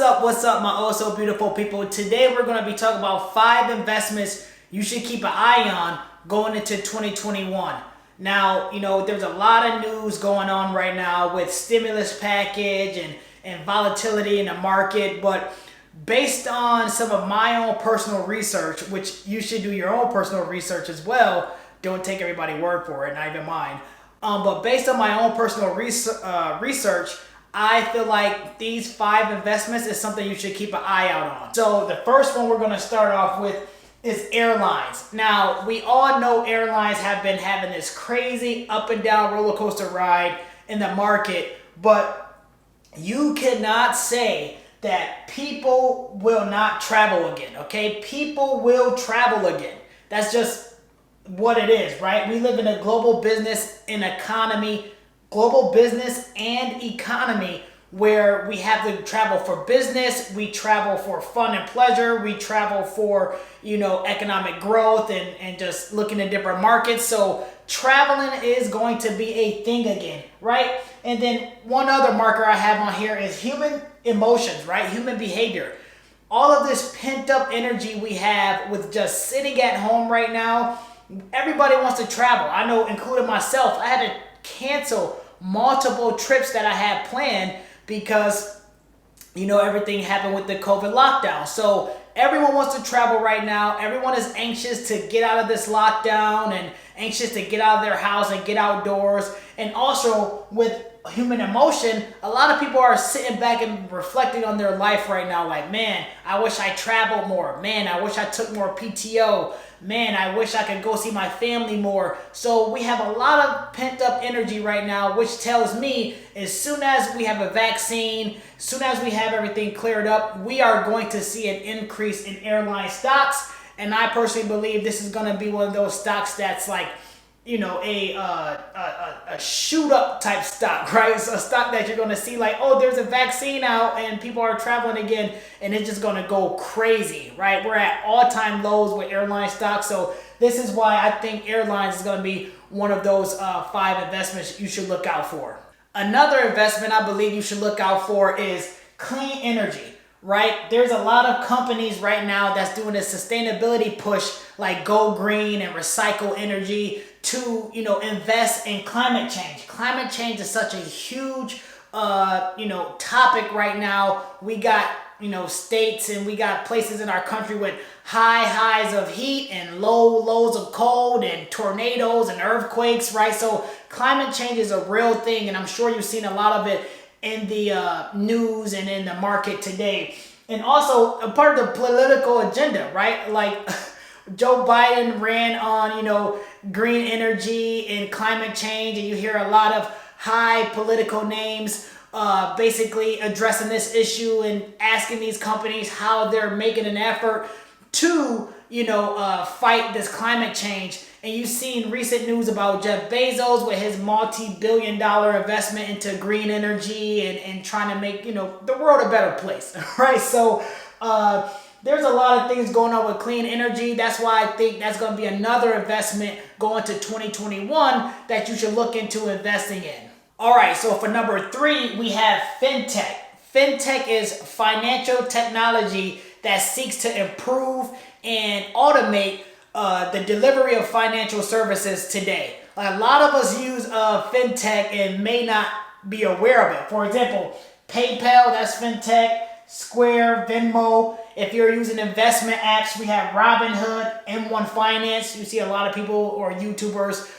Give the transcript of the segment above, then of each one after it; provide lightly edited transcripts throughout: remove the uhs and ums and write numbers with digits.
What's up, my oh so beautiful people? Today we're going to be talking about 5 investments you should keep an eye on going into 2021. Now, there's a lot of news going on right now with stimulus package and volatility in the market, but based on some of my own personal research, which you should do your own personal research as well, don't take everybody's word for it, not even mine. But based on my own personal research, I feel like these 5 investments is something you should keep an eye out on. So the first one we're going to start off with is airlines. Now, we all know airlines have been having this crazy up and down roller coaster ride in the market, but you cannot say that people will not travel again, okay? People will travel again. That's just what it is, right? We live in a global business and economy where we have to travel for business, we travel for fun and pleasure, we travel for, economic growth and just looking at different markets. So traveling is going to be a thing again, right? And then one other marker I have on here is human emotions, right? Human behavior. All of this pent up energy we have with just sitting at home right now, everybody wants to travel. I know, including myself, I had to cancel multiple trips that I had planned because, everything happened with the COVID lockdown. So everyone wants to travel right now. Everyone is anxious to get out of this lockdown and anxious to get out of their house and get outdoors. And also with human emotion, a lot of people are sitting back and reflecting on their life right now. Like, man, I wish I traveled more. Man, I wish I took more PTO. Man, I wish I could go see my family more. So we have a lot of pent up energy right now, which tells me as soon as we have a vaccine, as soon as we have everything cleared up, we are going to see an increase in airline stocks. And I personally believe this is going to be one of those stocks that's like, a shoot up type stock, right? It's a stock that you're going to see like, oh, there's a vaccine out and people are traveling again, and it's just going to go crazy, right? We're at all-time lows with airline stocks. So this is why I think airlines is going to be one of those 5 investments you should look out for. Another investment I believe you should look out for is clean energy. Right? There's a lot of companies right now that's doing a sustainability push like go green and recycle energy to, invest in climate change. Climate change is such a huge, topic right now. We got, states and we got places in our country with high highs of heat and low lows of cold and tornadoes and earthquakes, right? So climate change is a real thing, and I'm sure you've seen a lot of it in the news and in the market today. And also a part of the political agenda, right? Like Joe Biden ran on, green energy and climate change, and you hear a lot of high political names basically addressing this issue and asking these companies how they're making an effort to, fight this climate change. And you've seen recent news about Jeff Bezos with his multi-billion-dollar investment into green energy and trying to make, the world a better place, right? So there's a lot of things going on with clean energy. That's why I think that's going to be another investment going to 2021 that you should look into investing in. All right, so for number 3, we have Fintech. Fintech is financial technology that seeks to improve and automate the delivery of financial services today. A lot of us use Fintech and may not be aware of it. For example, PayPal, that's Fintech, Square, Venmo. If you're using investment apps, we have Robinhood, M1 Finance. You see a lot of people or YouTubers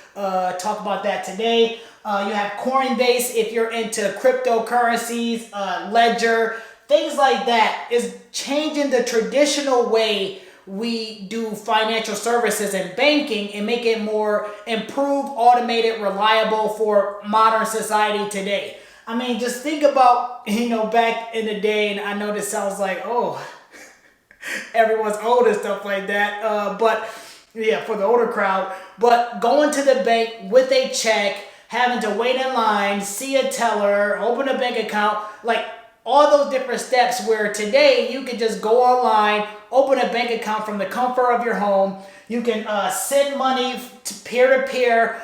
talk about that today. You have Coinbase if you're into cryptocurrencies, Ledger, things like that. Is changing the traditional way we do financial services and banking and make it more improved, automated, reliable for modern society today. I mean, just think about, back in the day, and I know this sounds like, everyone's old and stuff like that, but yeah, for the older crowd, but going to the bank with a check, having to wait in line, see a teller, open a bank account, like all those different steps, where today you can just go online, open a bank account from the comfort of your home. You can send money peer-to-peer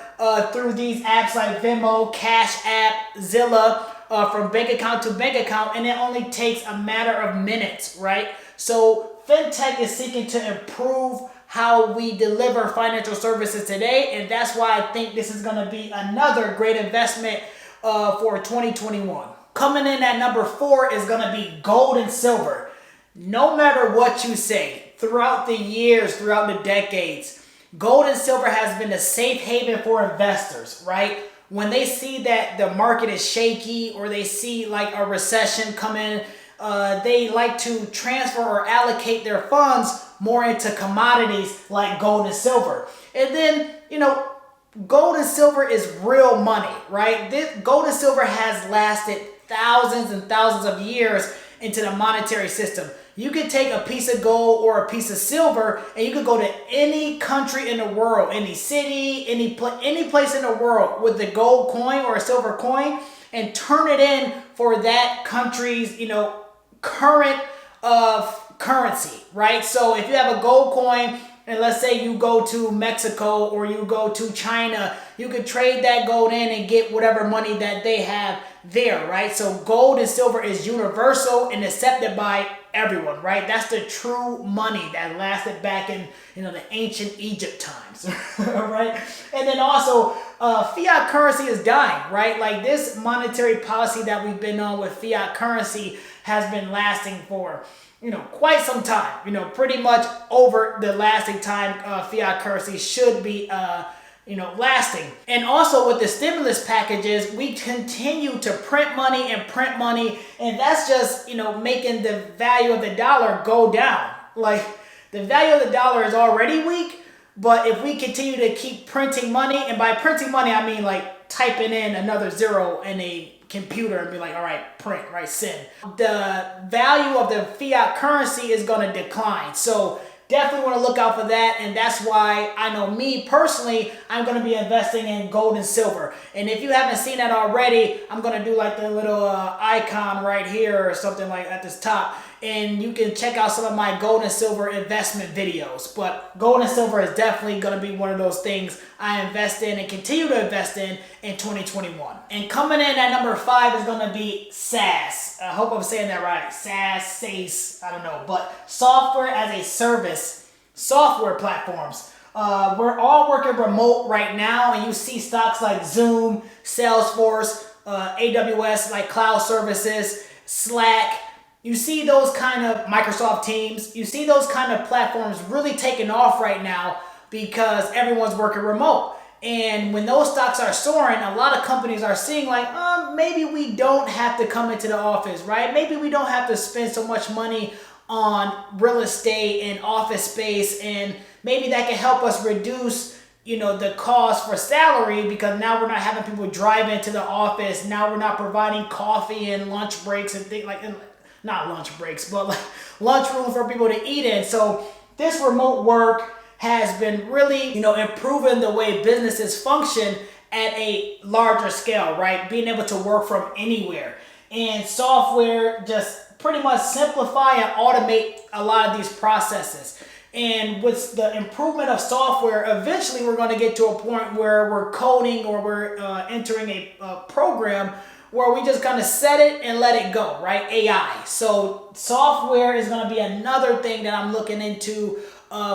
through these apps like Venmo, Cash App, Zilla, from bank account to bank account, and it only takes a matter of minutes, right? So Fintech is seeking to improve how we deliver financial services today, and that's why I think this is going to be another great investment for 2021. Coming in at number 4 is going to be gold and silver. No matter what you say, throughout the years, throughout the decades, gold and silver has been a safe haven for investors, right? When they see that the market is shaky or they see like a recession come in, they like to transfer or allocate their funds more into commodities like gold and silver. And then, gold and silver is real money, right? Gold and silver has lasted thousands and thousands of years into the monetary system. You could take a piece of gold or a piece of silver and you could go to any country in the world, any city, any place in the world with the gold coin or a silver coin and turn it in for that country's, current currency, right? So if you have a gold coin and let's say you go to Mexico or you go to China, you could trade that gold in and get whatever money that they have there, right? So gold and silver is universal and accepted by everyone, right? That's the true money that lasted back in, the ancient Egypt times, right? And then also, fiat currency is dying, right? Like this monetary policy that we've been on with fiat currency has been lasting for, quite some time, pretty much over the lasting time fiat currency should be, lasting. And also with the stimulus packages, we continue to print money, and that's just, making the value of the dollar go down. Like the value of the dollar is already weak, but if we continue to keep printing money, and by printing money, I mean like typing in another zero in a computer and be like, all right, print, right, send. The value of the fiat currency is going to decline. So definitely want to look out for that, and that's why I know me personally, I'm going to be investing in gold and silver. And if you haven't seen that already, I'm going to do like the little icon right here or something like at this top, and you can check out some of my gold and silver investment videos. But gold and silver is definitely going to be one of those things I invest in and continue to invest in 2021. And coming in at number 5 is going to be SaaS. I hope I'm saying that right. SaaS, I don't know, but software as a service, software platforms. We're all working remote right now, and you see stocks like Zoom, Salesforce, AWS, like cloud services, Slack. You see those kind of Microsoft Teams, you see those kind of platforms really taking off right now because everyone's working remote. And when those stocks are soaring, a lot of companies are seeing like, maybe we don't have to come into the office, right? Maybe we don't have to spend so much money on real estate and office space, and maybe that can help us reduce the cost for salary, because now we're not having people drive into the office. Now we're not providing coffee and lunch breaks and things like, not lunch breaks, but like lunch room for people to eat in. So this remote work has been really, improving the way businesses function at a larger scale, right? Being able to work from anywhere. And software just pretty much simplify and automate a lot of these processes. And with the improvement of software, eventually we're going to get to a point where we're coding or we're entering a program where we just kind of set it and let it go, right? AI. So software is going to be another thing that I'm looking into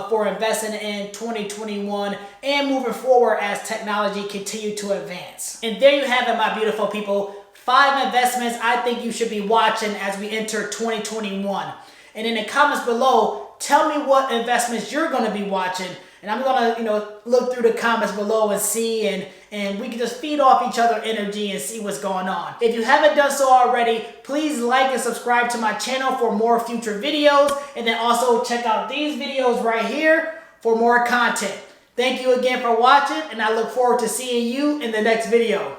for investing in 2021 and moving forward as technology continue to advance. And there you have it, my beautiful people. 5 investments I think you should be watching as we enter 2021. And in the comments below, tell me what investments you're going to be watching. And I'm going to, look through the comments below and see, and we can just feed off each other energy and see what's going on. If you haven't done so already, please like and subscribe to my channel for more future videos. And then also check out these videos right here for more content. Thank you again for watching, and I look forward to seeing you in the next video.